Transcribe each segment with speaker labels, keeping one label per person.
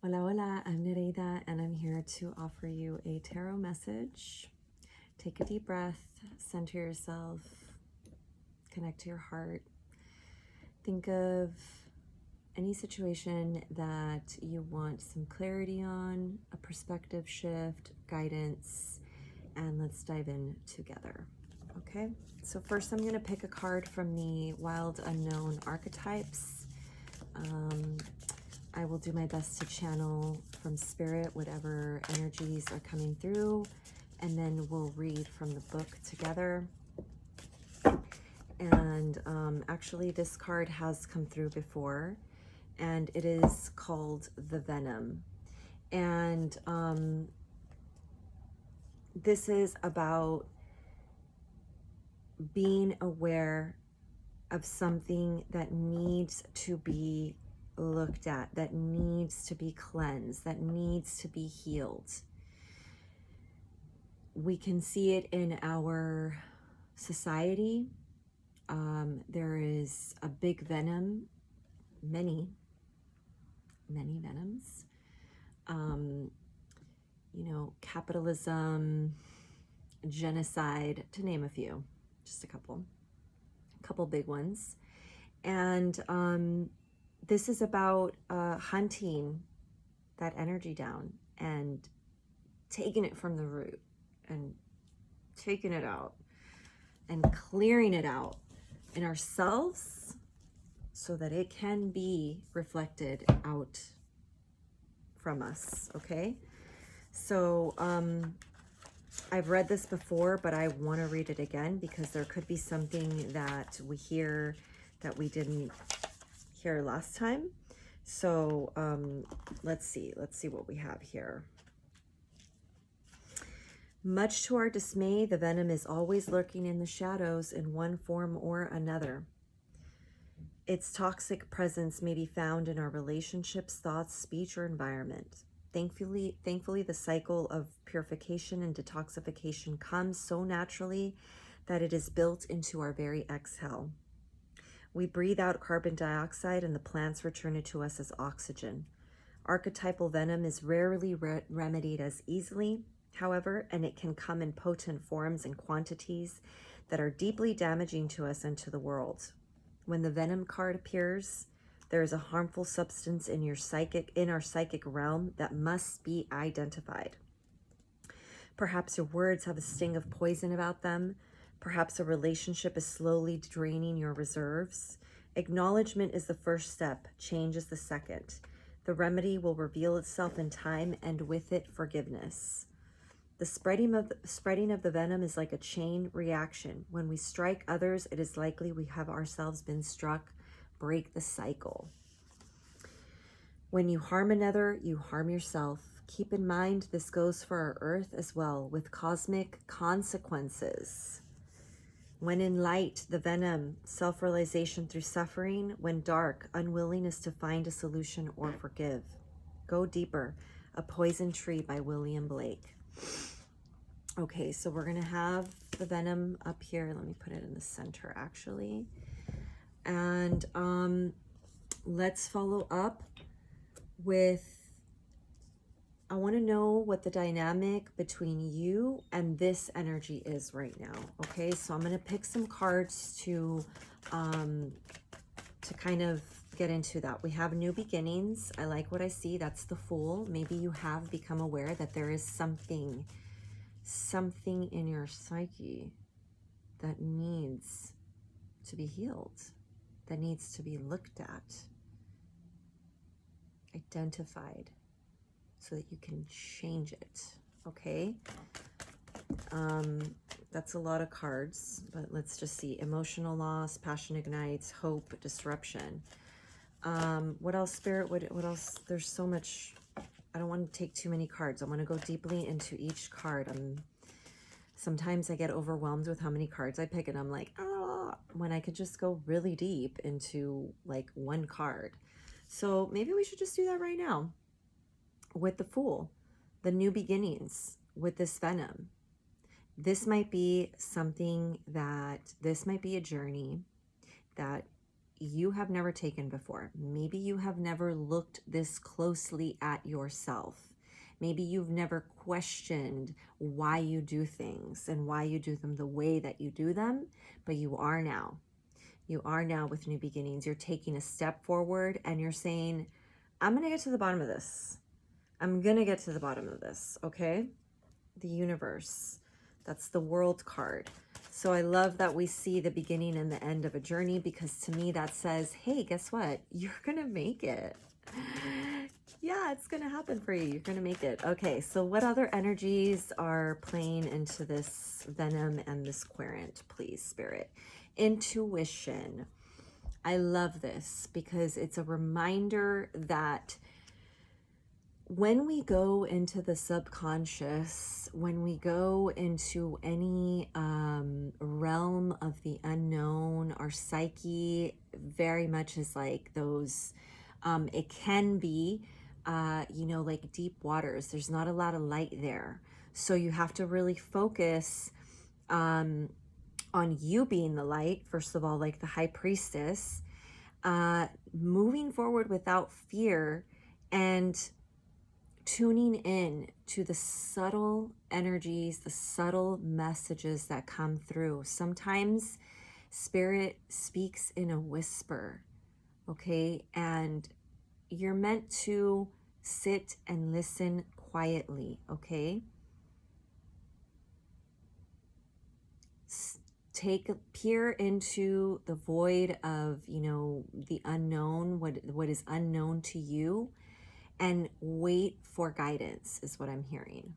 Speaker 1: Hola, hola, I'm Nereida, and I'm here to offer you a tarot message. Take a deep breath, center yourself, connect to your heart. Think of any situation that you want some clarity on, a perspective shift, guidance, and let's dive in together. Okay, so first I'm going to pick a card from the Wild Unknown Archetypes. I will do my best to channel from spirit whatever energies are coming through, and then we'll read from the book together. And actually this card has come through before, and it is called the Venom. And this is about being aware of something that needs to be looked at, that needs to be cleansed, that needs to be healed. We can see it in our society. There is a big venom, many venoms. You know, capitalism, genocide, to name a few, just a couple big ones. And this is about hunting that energy down and taking it from the root and taking it out and clearing it out in ourselves so that it can be reflected out from us. Okay, so I've read this before, but I want to read it again because there could be something that we hear that we didn't hear last time. So let's see what we have here. Much to our dismay, the venom is always lurking in the shadows in one form or another. Its toxic presence may be found in our relationships, thoughts, speech, or environment. Thankfully, the cycle of purification and detoxification comes so naturally that it is built into our very exhale. We breathe out carbon dioxide and the plants return it to us as oxygen. Archetypal venom is rarely remedied as easily, however, and it can come in potent forms and quantities that are deeply damaging to us and to the world. When the venom card appears, there is a harmful substance in our psychic realm that must be identified. Perhaps your words have a sting of poison about them. Perhaps a relationship is slowly draining your reserves. Acknowledgement is the first step, change is the second. The remedy will reveal itself in time, and with it, forgiveness. The spreading of the venom is like a chain reaction. When we strike others, it is likely we have ourselves been struck. Break the cycle. When you harm another, you harm yourself. Keep in mind this goes for our earth as well, with cosmic consequences. When in light, the venom, self-realization through suffering. When dark, unwillingness to find a solution or forgive. Go deeper. A Poison Tree by William Blake. Okay, so we're gonna have the venom up here. Let me put it in the center actually. And let's follow up with, I want to know what the dynamic between you and this energy is right now. Okay, so I'm going to pick some cards to kind of get into that. We have new beginnings. I like what I see. That's the Fool. Maybe you have become aware that there is something in your psyche that needs to be healed, that needs to be looked at, identified, so that you can change it. Okay, that's a lot of cards, but let's just see. Emotional loss, passion ignites, hope, disruption. What else, Spirit? What else? There's so much. I don't want to take too many cards. I want to go deeply into each card. Sometimes I get overwhelmed with how many cards I pick, and I'm like, ah, when I could just go really deep into like one card. So maybe we should just do that right now with the Fool, the new beginnings with this venom. This might be something this might be a journey that you have never taken before. Maybe you have never looked this closely at yourself. Maybe you've never questioned why you do things and why you do them the way that you do them, but you are now. You are now with new beginnings. You're taking a step forward and you're saying, I'm going to get to the bottom of this. I'm going to get to the bottom of this, okay? The universe. That's the world card. So I love that we see the beginning and the end of a journey, because to me that says, hey, guess what? You're going to make it. Yeah, it's going to happen for you. You're going to make it. Okay, so what other energies are playing into this venom and this querent, please, Spirit? Intuition. I love this because it's a reminder that when we go into the subconscious, when we go into any realm of the unknown, our psyche very much is like those, it can be, you know, like deep waters. There's not a lot of light there. So you have to really focus on you being the light, first of all, like the high priestess, moving forward without fear and tuning in to the subtle energies, the subtle messages that come through. Sometimes Spirit speaks in a whisper, okay? And you're meant to sit and listen quietly, okay? Peer into the void of, you know, the unknown, what is unknown to you, and wait for guidance is what I'm hearing.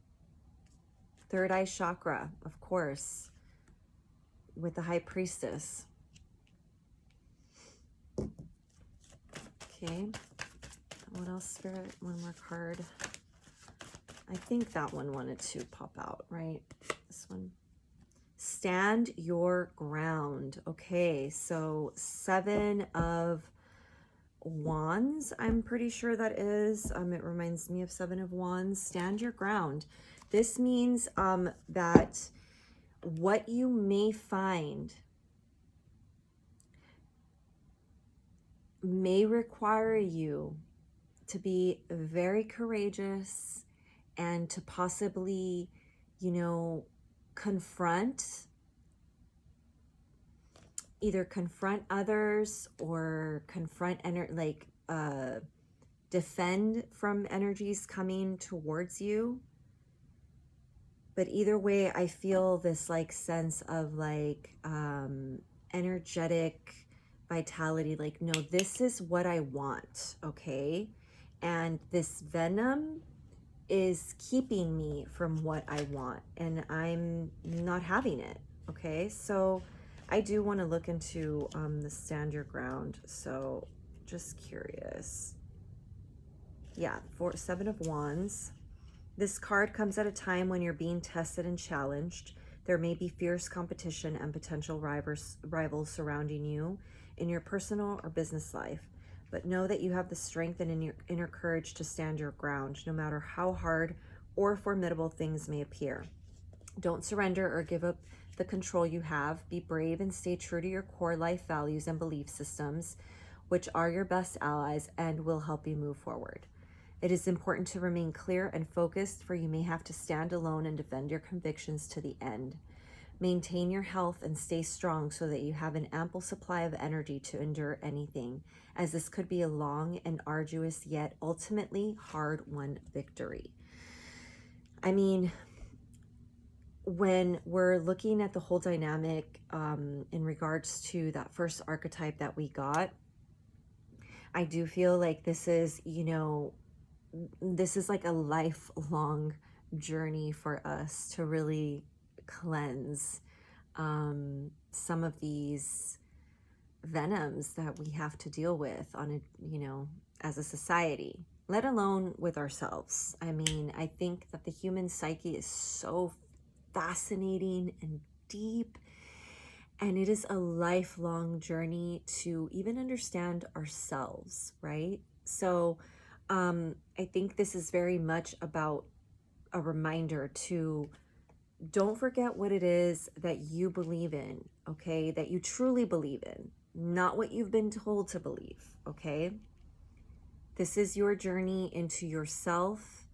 Speaker 1: Third eye chakra, of course, with the high priestess. Okay, what else, Spirit? One more card. I think that one wanted to pop out, right? This one. Stand your ground. Okay, so 7 of Wands, I'm pretty sure that is. It reminds me of 7 of Wands. Stand your ground. This means that what you may find may require you to be very courageous and to possibly, you know, either confront others or confront defend from energies coming towards you. But either way, I feel this like sense of like energetic vitality, like, no, this is what I want, okay? And this venom is keeping me from what I want, and I'm not having it, okay? So I do want to look into the stand your ground. So just curious. Yeah, 7 of Wands. This card comes at a time when you're being tested and challenged. There may be fierce competition and potential rivals surrounding you in your personal or business life. But know that you have the strength and inner courage to stand your ground, no matter how hard or formidable things may appear. Don't surrender or give up the control you have. Be brave and stay true to your core life values and belief systems, which are your best allies and will help you move forward. It is important to remain clear and focused, for you may have to stand alone and defend your convictions to the end. Maintain your health and stay strong so that you have an ample supply of energy to endure anything, as this could be a long and arduous yet ultimately hard-won victory. I mean, when we're looking at the whole dynamic in regards to that first archetype that we got, I do feel like this is, you know, this is like a lifelong journey for us to really cleanse some of these venoms that we have to deal with on a, you know, as a society, let alone with ourselves. I mean, I think that the human psyche is so fascinating and deep, and it is a lifelong journey to even understand ourselves, right? So I think this is very much about a reminder to don't forget what it is that you believe in, okay? That you truly believe in. not what you've been told to believe, okay? This is your journey into yourself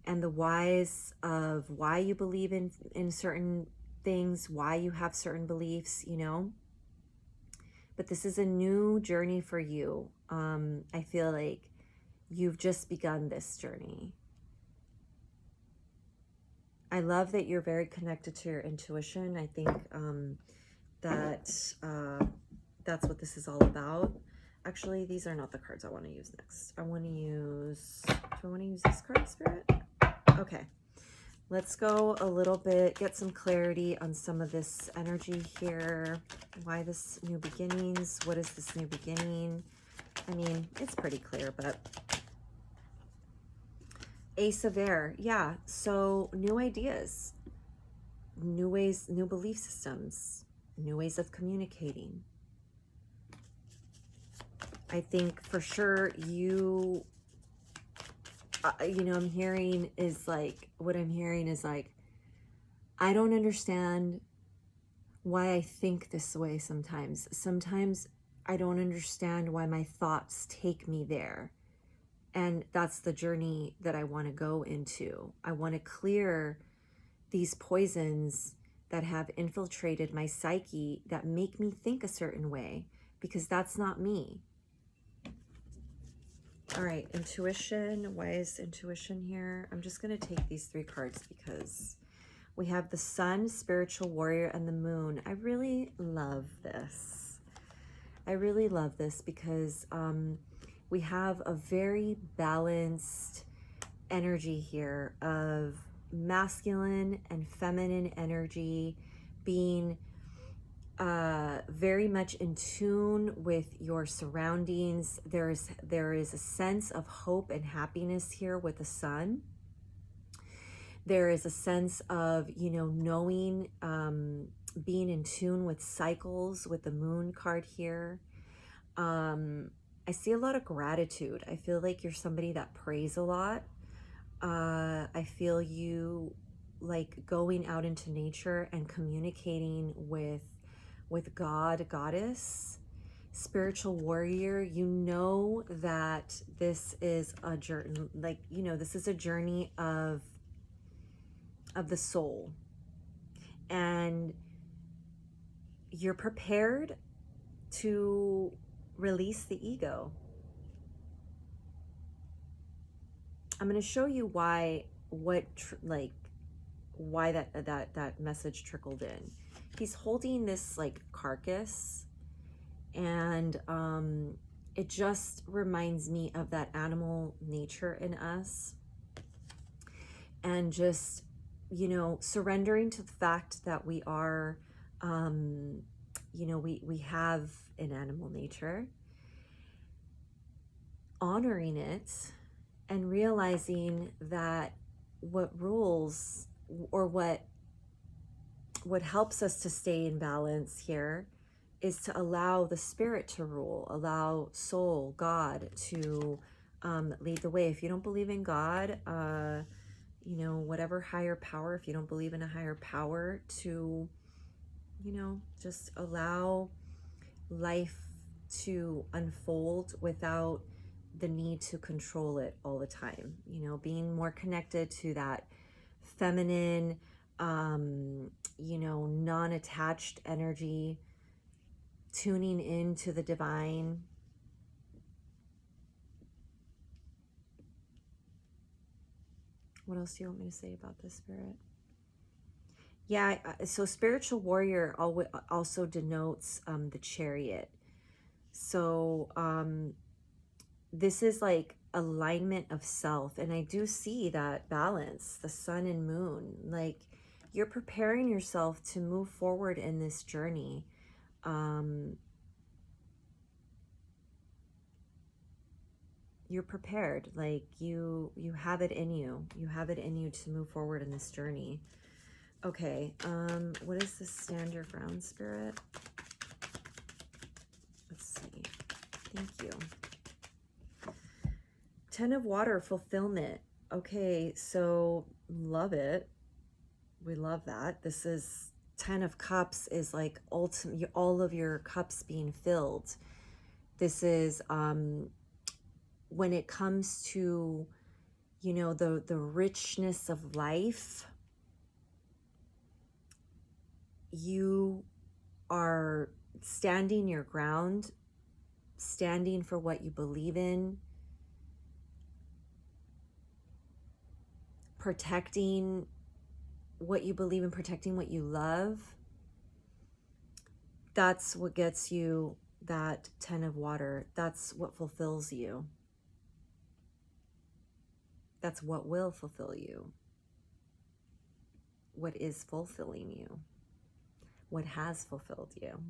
Speaker 1: and the whys of why you believe in certain things, why you have certain beliefs, you know? But this is a new journey for you. I feel like you've just begun this journey. I love that you're very connected to your intuition. I think that's what this is all about. Actually, these are not the cards I want to use next. I want to use, do I want to use this card, Spirit? Okay. Let's go a little bit, get some clarity on some of this energy here. Why this new beginnings? What is this new beginning? I mean, it's pretty clear, but Ace of Air. Yeah, so new ideas, new ways, new belief systems, new ways of communicating. I think for sure you know, I'm hearing is like, what I'm hearing is like, I don't understand why I think this way sometimes. Sometimes I don't understand why my thoughts take me there. And that's the journey that I want to go into. I want to clear these poisons that have infiltrated my psyche that make me think a certain way, because that's not me. All right, intuition. Why is intuition here? I'm just going to take these three cards because we have the Sun, Spiritual Warrior, and the Moon. I really love this. I really love this because we have a very balanced energy here of masculine and feminine energy being very much in tune with your surroundings. There is a sense of hope and happiness here with the Sun. There is a sense of, you know, knowing, being in tune with cycles with the Moon card here. I see a lot of gratitude. I feel like you're somebody that prays a lot. I feel you like going out into nature and communicating with God, Goddess, Spiritual Warrior. You know that this is a journey, like, you know, this is a journey of the soul, and you're prepared to release the ego. I'm going to show you why that message trickled in. He's holding this like carcass, and it just reminds me of that animal nature in us, and just, you know, surrendering to the fact that we are, you know, we have an animal nature, honoring it, and realizing that what rules, or what helps us to stay in balance here, is to allow the spirit to rule, allow soul, God, to lead the way. If you don't believe in God, you know, whatever higher power, if you don't believe in a higher power, to, you know, just allow life to unfold without the need to control it all the time. You know, being more connected to that feminine, you know, non-attached energy, tuning into the divine. What else do you want me to say about this, Spirit? Yeah, so Spiritual Warrior also denotes the Chariot. So this is like alignment of self, and I do see that balance, the Sun and Moon. Like, you're preparing yourself to move forward in this journey. You're prepared, like you have it in you. You have it in you to move forward in this journey. Okay, what is the stand your ground, Spirit? Let's see. Thank you. 10 of Water, fulfillment. Okay, so love it. We love that. This is Ten of Cups is like ultimate, all of your cups being filled. This is when it comes to, you know, the richness of life, you are standing your ground, standing for what you believe in, protecting what you believe in, protecting what you love. That's what gets you that 10 of water. That's what fulfills you. That's what will fulfill you. What is fulfilling you? What has fulfilled you?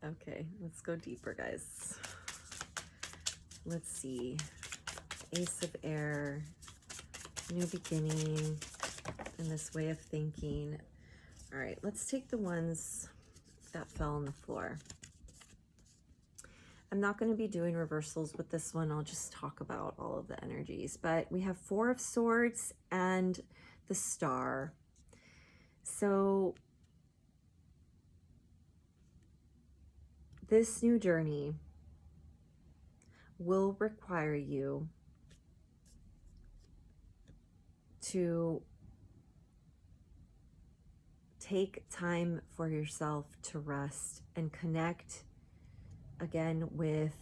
Speaker 1: Okay, let's go deeper, guys. Let's see. Ace of Air, new beginning, and this way of thinking. All right, let's take the ones that fell on the floor. I'm not going to be doing reversals with this one. I'll just talk about all of the energies. But we have Four of Swords and the Star. So this new journey will require you to take time for yourself to rest and connect again with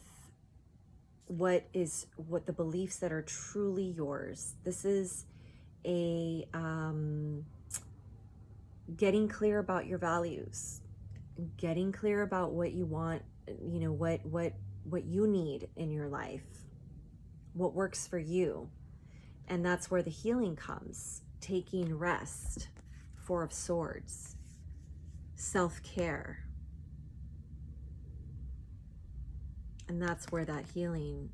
Speaker 1: what the beliefs that are truly yours. This is a getting clear about your values, getting clear about what you want, you know, what you need in your life, what works for you. And that's where the healing comes. Taking rest, Four of Swords, self-care. And that's where that healing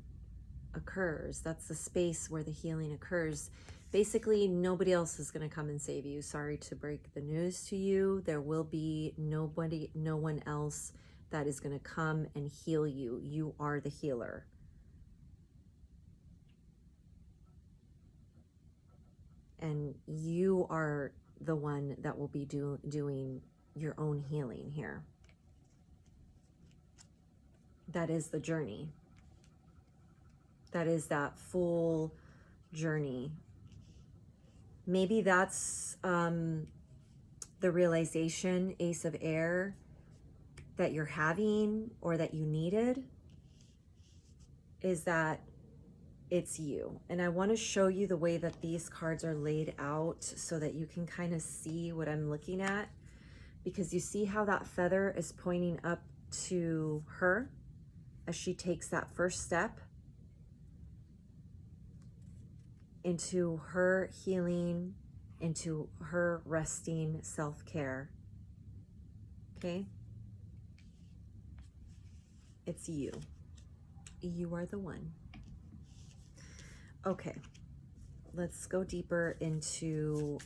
Speaker 1: occurs. That's the space where the healing occurs. Basically, nobody else is going to come and save you. Sorry to break the news to you. There will be no one else that is going to come and heal you. You are the healer. And you are the one that will be doing your own healing here. That is the journey. That is that full journey. Maybe that's the realization, Ace of Air, that you're having or that you needed, is that it's you. And I want to show you the way that these cards are laid out so that you can kind of see what I'm looking at. Because you see how that feather is pointing up to her as she takes that first step into her healing, into her resting self-care. Okay? It's you. You are the one. Okay. Let's go deeper into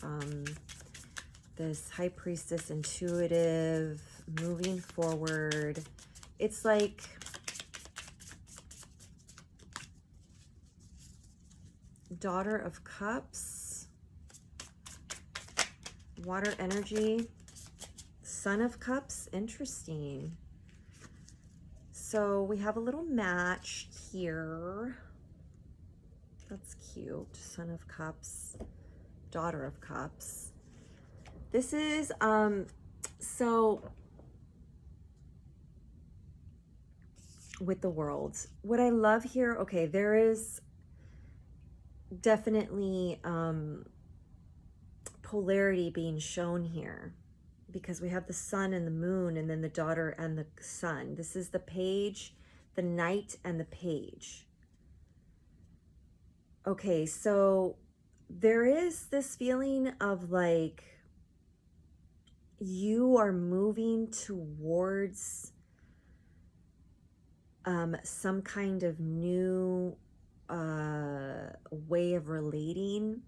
Speaker 1: this High Priestess, intuitive, moving forward. It's like Daughter of Cups, water energy, Son of Cups. Interesting. So we have a little match here. That's cute. Son of Cups, Daughter of Cups. This is so with the World, what I love here, okay, there is definitely polarity being shown here, because we have the Sun and the Moon, and then the Daughter and the Sun. This is the Page, the Knight, and the Page. Okay, so there is this feeling of like you are moving towards some kind of new way of relating.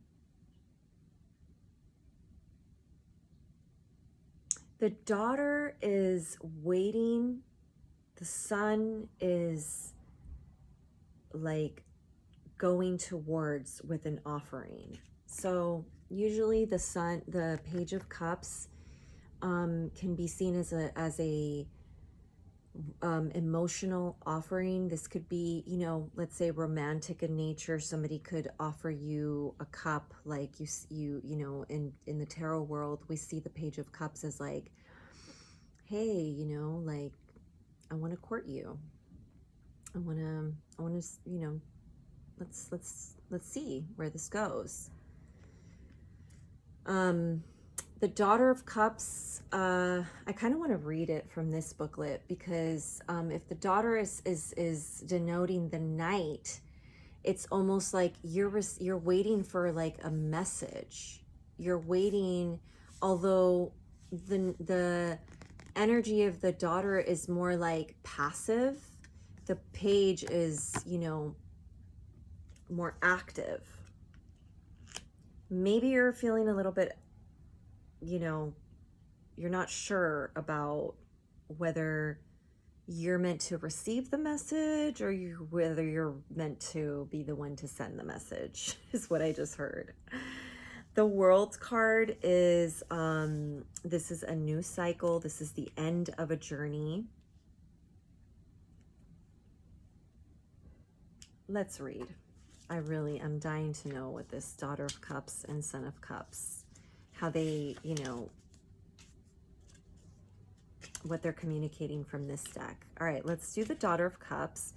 Speaker 1: The Daughter is waiting. The Sun is like going towards with an offering. So Usually the Page of Cups can be seen as a emotional offering. This could be, you know, let's say romantic in nature. Somebody could offer you a cup, like you know, in the tarot world, we see the Page of Cups as like, hey, you know, like, I want to court you. I want to, you know, let's see where this goes. The Daughter of Cups, I kind of want to read it from this booklet, because if the daughter is denoting the knight, it's almost like you're waiting for like a message. You're waiting, although the energy of the daughter is more like passive, the page is, you know, more active. Maybe you're feeling a little bit, you know, you're not sure about whether you're meant to receive the message or whether you're meant to be the one to send the message, is what I just heard. The World card is, this is a new cycle. This is the end of a journey. Let's read. I really am dying to know what this Daughter of Cups and Son of Cups, how they, you know, what they're communicating from this deck. All right, let's do the Daughter of Cups.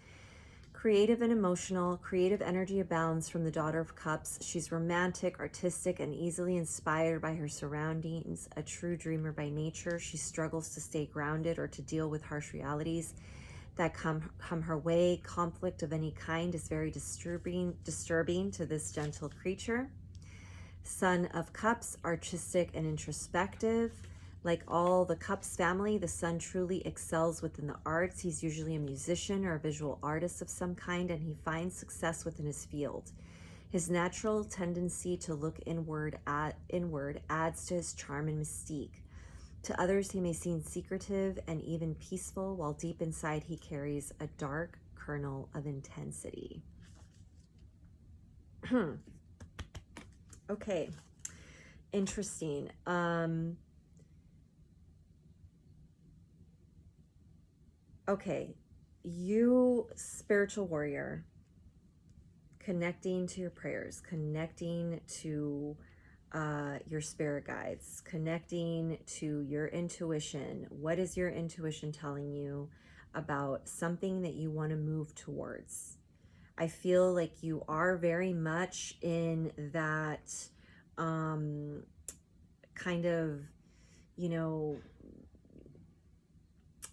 Speaker 1: Creative and emotional, creative energy abounds from the Daughter of Cups. She's romantic, artistic, and easily inspired by her surroundings. A true dreamer by nature, she struggles to stay grounded or to deal with harsh realities that come her way. Conflict of any kind is very disturbing to this gentle creature. Son of Cups, artistic and introspective. Like all the Cups family, the Son truly excels within the arts. He's usually a musician or a visual artist of some kind, and he finds success within his field. His natural tendency to look inward adds to his charm and mystique. To others, he may seem secretive and even peaceful, while deep inside he carries a dark kernel of intensity. Okay, interesting. Okay, you spiritual warrior, connecting to your prayers, connecting to your spirit guides, connecting to your intuition. What is your intuition telling you about something that you want to move towards? I feel like you are very much in that kind of, you know,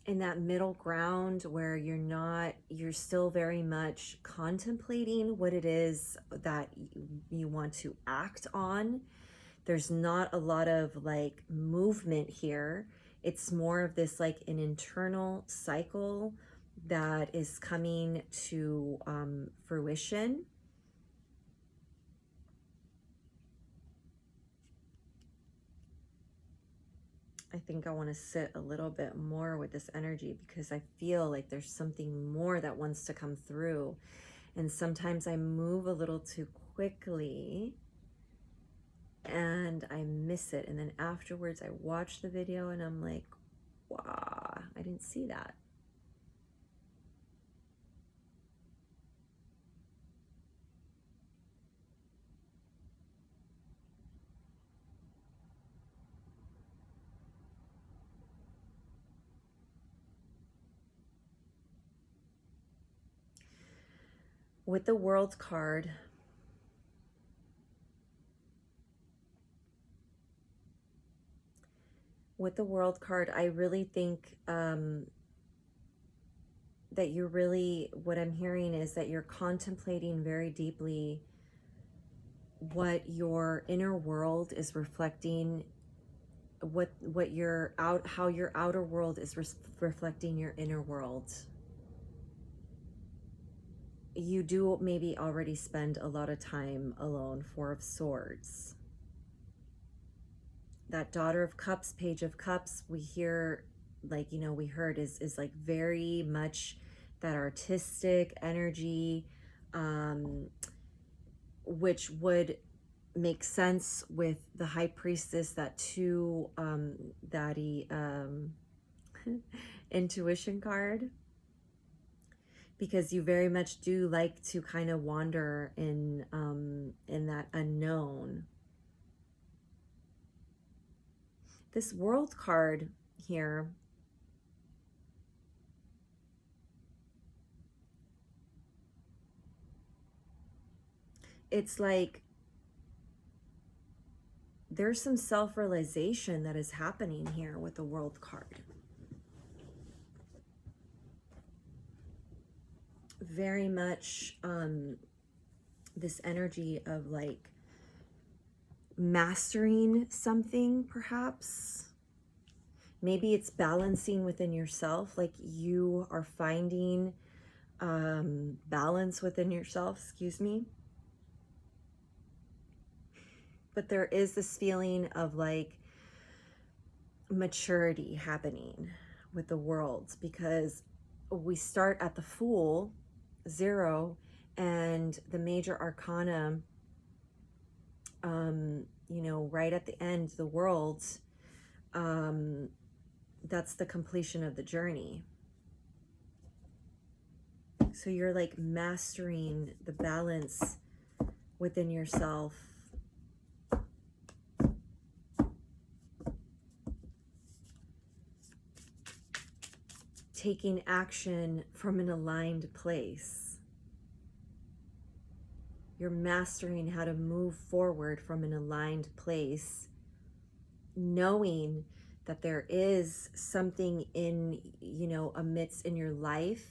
Speaker 1: in that middle ground where you're still very much contemplating what it is that you want to act on. There's not a lot of like movement here. It's more of this like an internal cycle that is coming to fruition. I think I want to sit a little bit more with this energy, because I feel like there's something more that wants to come through. And sometimes I move a little too quickly and I miss it. And then afterwards I watch the video and I'm like, wow, I didn't see that. With the World card, I really think that you're really, what I'm hearing is that you're contemplating very deeply what your inner world is reflecting, what your how your outer world is reflecting your inner world. You do maybe already spend a lot of time alone. Four of Swords. That Daughter of Cups, Page of Cups, we hear, like, you know, we heard is like very much that artistic energy, which would makes sense with the High Priestess, that two daddy intuition card, because you very much do like to kind of wander in that unknown. This World card here, it's like there's some self-realization that is happening here with the World card. Very much this energy of like mastering something, perhaps. Maybe it's balancing within yourself, like you are finding balance within yourself, excuse me. But there is this feeling of like maturity happening with the worlds, because we start at the Fool, 0, and the major arcana, you know, right at the end, the worlds, that's the completion of the journey. So you're like mastering the balance within yourself. Taking action from an aligned place. You're mastering how to move forward from an aligned place, knowing that there is something in, you know, amidst in your life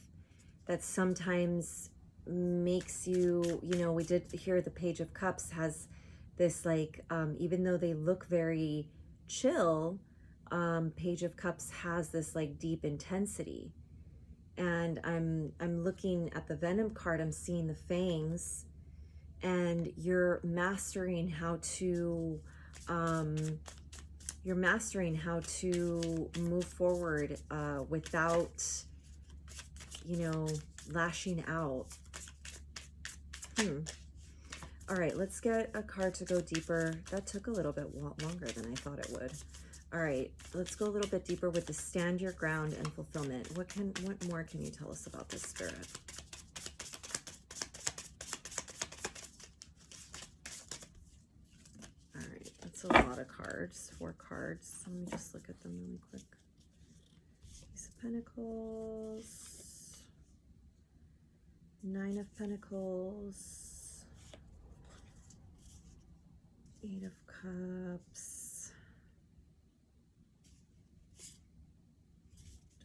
Speaker 1: that sometimes makes you, you know, we did hear the Page of Cups has this like, even though they look very chill, Page of Cups has this like deep intensity. And I'm looking at the Venom card, I'm seeing the fangs, and you're mastering how to move forward without, you know, lashing out. All right, let's get a card to go deeper. That took a little bit longer than I thought it would. All right, let's go a little bit deeper with the Stand Your Ground and Fulfillment. What more can you tell us about this, Spirit? All right, that's a lot of cards, 4 cards. Let me just look at them really quick. Ace of Pentacles, 9 of Pentacles, 8 of Cups,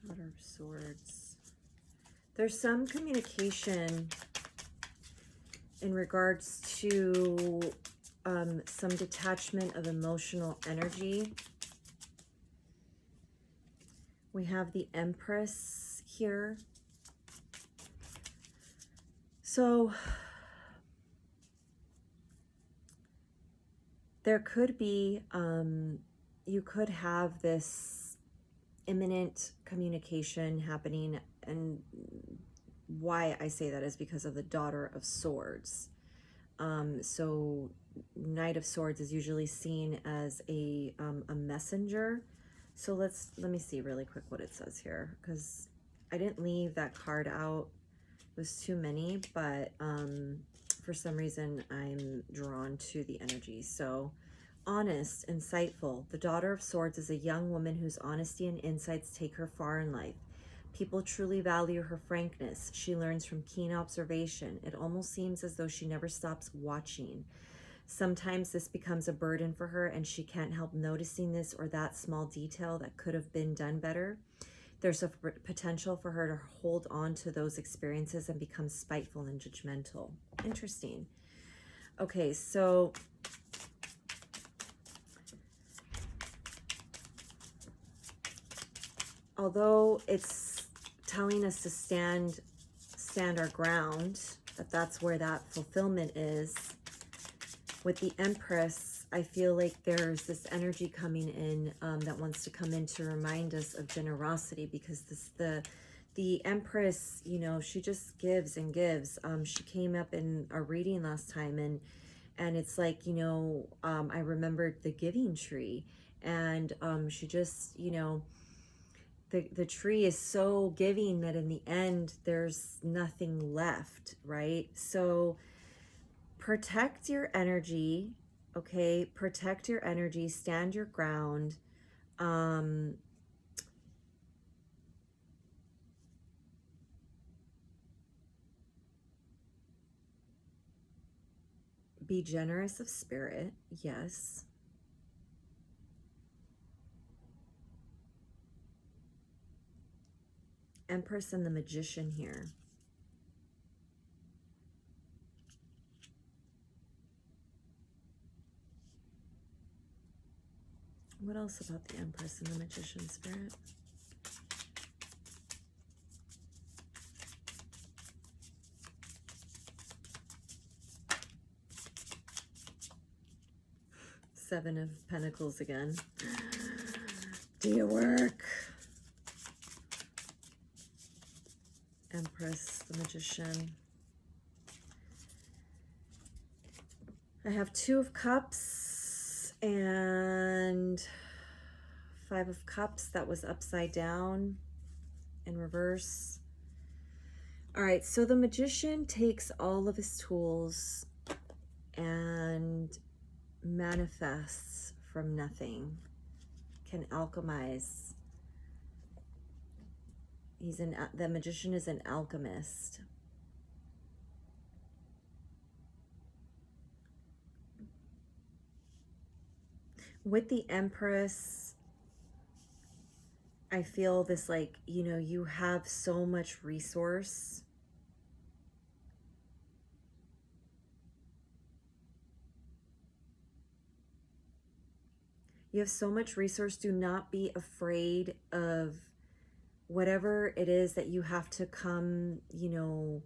Speaker 1: Daughter of Swords. There's some communication in regards to some detachment of emotional energy. We have the Empress here. So there could be, you could have this imminent communication happening, and why I say that is because of the Daughter of Swords. So Knight of Swords is usually seen as a messenger. So let me see really quick what it says here, because I didn't leave that card out. It was too many, but for some reason I'm drawn to the energy. So honest, insightful. The Daughter of Swords is a young woman whose honesty and insights take her far in life. People truly value her frankness. She learns from keen observation. It almost seems as though she never stops watching. Sometimes this becomes a burden for her, and she can't help noticing this or that small detail that could have been done better. There's a potential for her to hold on to those experiences and become spiteful and judgmental. Interesting. Okay, so although it's telling us to stand our ground, that's where that fulfillment is, with the Empress, I feel like there's this energy coming in that wants to come in to remind us of generosity, because the Empress, you know, she just gives and gives. She came up in a reading last time, And it's like, you know, I remembered the giving tree, and she just, you know, the tree is so giving that in the end there's nothing left, right? So protect your energy, okay? Protect your energy, stand your ground. Be generous of spirit, yes. Empress and the Magician here. What else about the Empress and the Magician, Spirit? Seven of Pentacles again. Do your work. Empress, the Magician. I have Two of Cups and Five of Cups. That was upside down in reverse. All right, so the Magician takes all of his tools and manifests from nothing, can alchemize. The Magician is an alchemist. With the Empress, I feel this, like, you know, you have so much resource. You have so much resource. Do not be afraid of whatever it is that you have to come, you know,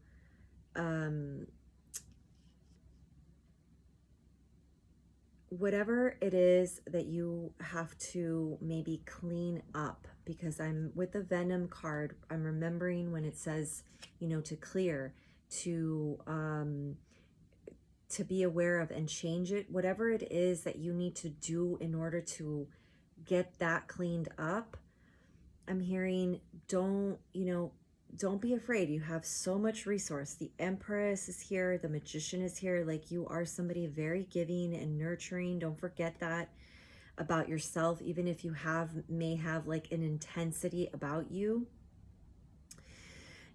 Speaker 1: whatever it is that you have to maybe clean up, because I'm with the Venom card, I'm remembering when it says, you know, to clear, to be aware of and change it, whatever it is that you need to do in order to get that cleaned up. I'm hearing, don't, you know, don't be afraid. You have so much resource. The Empress is here. The Magician is here. Like, you are somebody very giving and nurturing. Don't forget that about yourself, even if you may have like an intensity about you.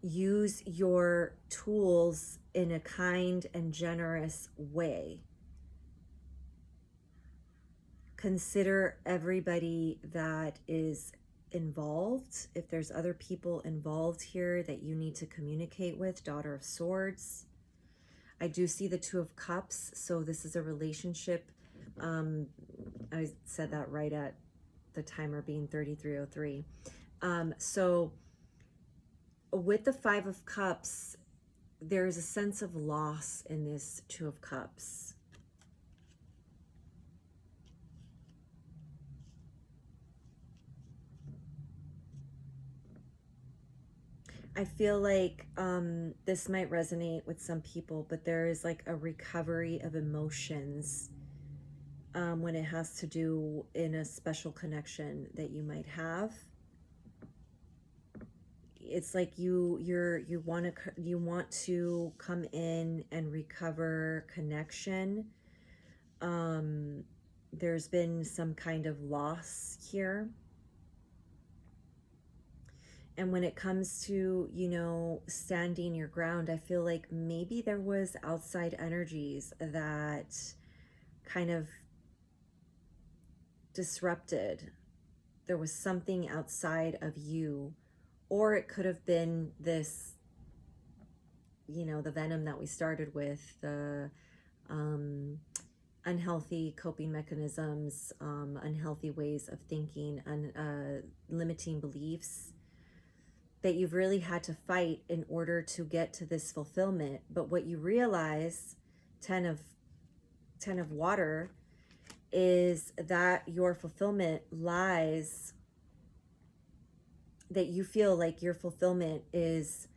Speaker 1: Use your tools in a kind and generous way. Consider everybody that is involved. If there's other people involved here that you need to communicate with, Daughter of Swords. I do see the Two of Cups, so this is a relationship. I said that right at the timer being 3303. So with the Five of Cups, there's a sense of loss in this Two of Cups. I feel like this might resonate with some people, but there is like a recovery of emotions when it has to do in a special connection that you might have. It's like you want to come in and recover connection. There's been some kind of loss here. And when it comes to, you know, standing your ground, I feel like maybe there was outside energies that kind of disrupted. There was something outside of you, or it could have been this, you know, the venom that we started with, the unhealthy coping mechanisms, unhealthy ways of thinking, and limiting beliefs that you've really had to fight in order to get to this fulfillment. But what you realize, 10 of water, is that your fulfillment lies, that you feel like your fulfillment is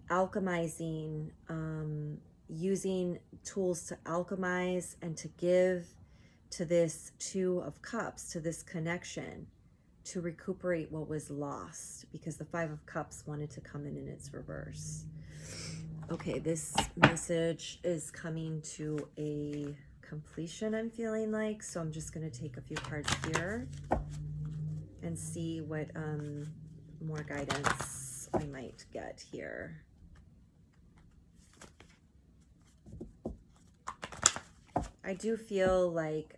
Speaker 1: alchemizing using tools to alchemize and to give to this Two of Cups, to this connection, to recuperate what was lost, because the Five of Cups wanted to come in its reverse. Okay, this message is coming to a completion, I'm feeling like, so I'm just going to take a few cards here and see what more guidance we might get here. I do feel like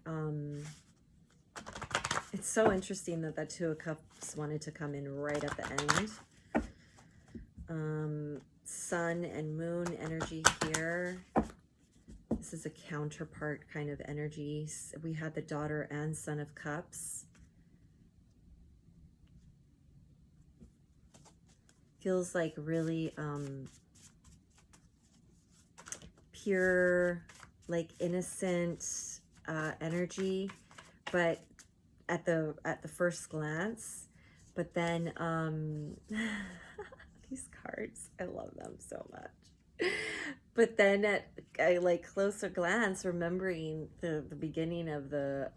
Speaker 1: it's so interesting that that Two of Cups wanted to come in right at the end. Sun and moon energy here. This is a counterpart kind of energy. We had the Daughter and Son of Cups. Feels like really pure, like innocent energy, but at the first glance. But then these cards, I love them so much. But then at a like closer glance, remembering the beginning of the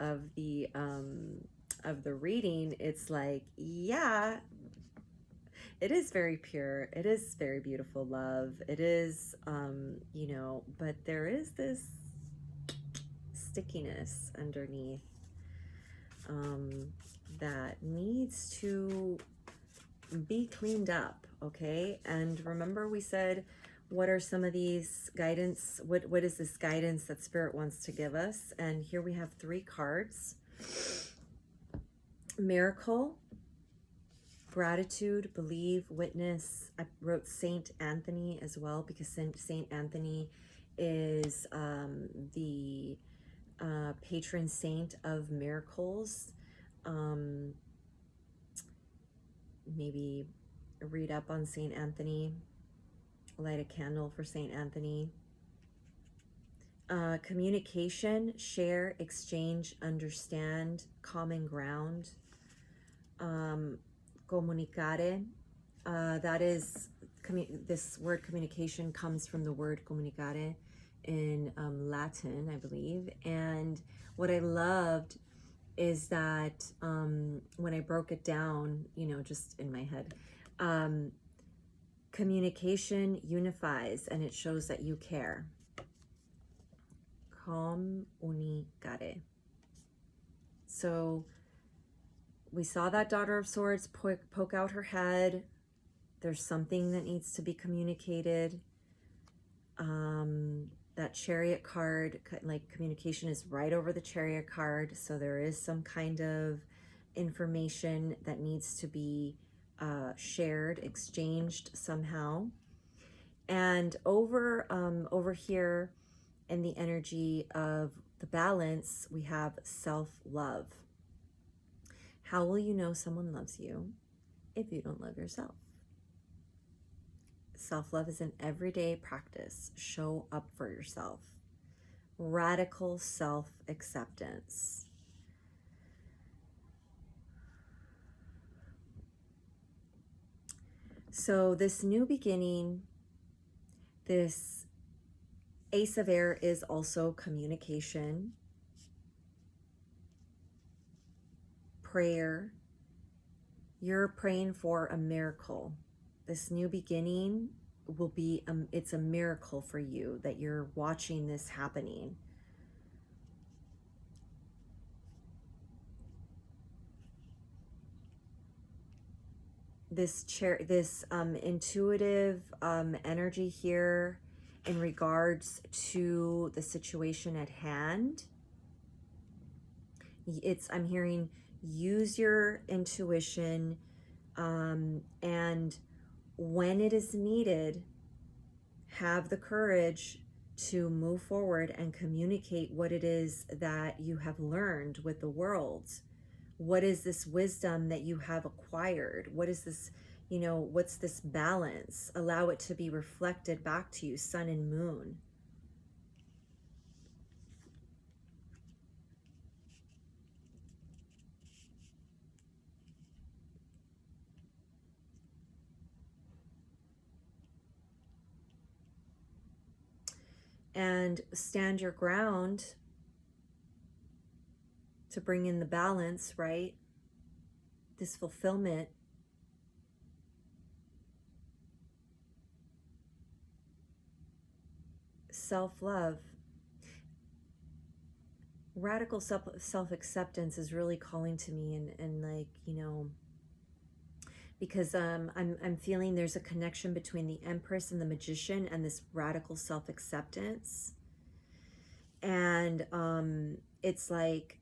Speaker 1: reading, it's like, yeah, it is very pure. It is very beautiful love. It is, you know, but there is this stickiness underneath that needs to be cleaned up, okay? And remember we said, what are some of these guidance? What is this guidance that Spirit wants to give us? And here we have 3 cards. Miracle, gratitude, believe, witness. I wrote Saint Anthony as well, because Saint Anthony is the patron saint of miracles. Maybe read up on Saint Anthony, light a candle for Saint Anthony. Communication, share, exchange, understand, common ground. Comunicare, that is, this word communication comes from the word comunicare in Latin, I believe. And what I loved is that when I broke it down, you know, just in my head, communication unifies and it shows that you care. Comunicare. So we saw that Daughter of Swords poke out her head. There's something that needs to be communicated. That Chariot card, like communication is right over the Chariot card. So there is some kind of information that needs to be shared, exchanged somehow. And over here in the energy of the balance, we have self-love. How will you know someone loves you if you don't love yourself? Self-love is an everyday practice. Show up for yourself. Radical self-acceptance. So this new beginning, this Ace of Air is also communication, prayer. You're praying for a miracle. This new beginning will be, it's a miracle for you that you're watching this happening. This intuitive energy here in regards to the situation at hand. I'm hearing use your intuition, and when it is needed, have the courage to move forward and communicate what it is that you have learned with the world. What is this wisdom that you have acquired? What is this, you know, what's this balance? Allow it to be reflected back to you, sun and moon. and stand your ground to bring in the balance, right? This fulfillment. Self-love. Radical self-acceptance is really calling to me, and like, you know, because I'm feeling there's a connection between the Empress and the Magician and this radical self-acceptance. And it's like,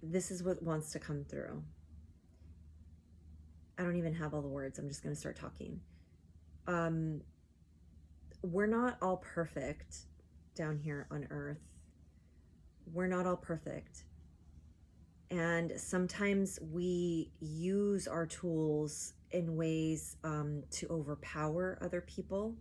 Speaker 1: this is what wants to come through. I don't even have all the words. I'm just going to start talking. We're not all perfect down here on Earth. We're not all perfect. And sometimes we use our tools in ways to overpower other people.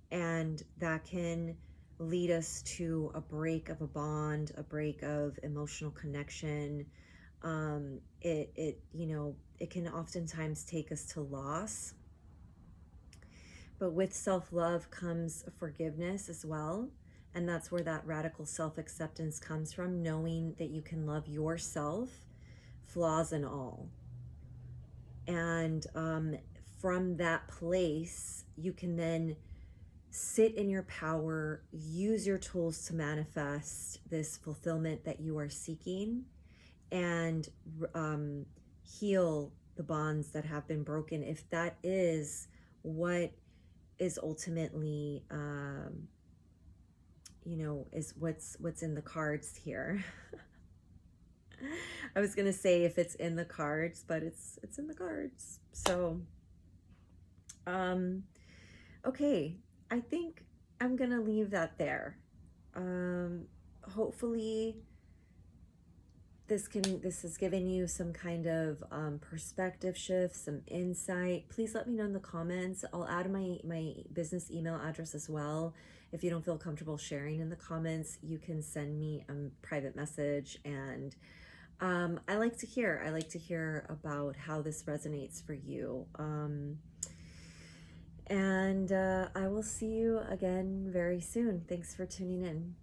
Speaker 1: And that can lead us to a break of a bond, a break of emotional connection. You know, it can oftentimes take us to loss. But with self-love comes forgiveness as well. And that's where that radical self-acceptance comes from, knowing that you can love yourself, flaws and all. And from that place, you can then sit in your power, use your tools to manifest this fulfillment that you are seeking, and heal the bonds that have been broken, if that is what is ultimately you know, is what's in the cards here. I was gonna say if it's in the cards, but it's in the cards. So okay, I think I'm gonna leave that there. Hopefully this has given you some kind of perspective shift, some insight. Please let me know in the comments. I'll add my business email address as well. If you don't feel comfortable sharing in the comments, you can send me a private message. And I like to hear about how this resonates for you. And I will see you again very soon. Thanks for tuning in.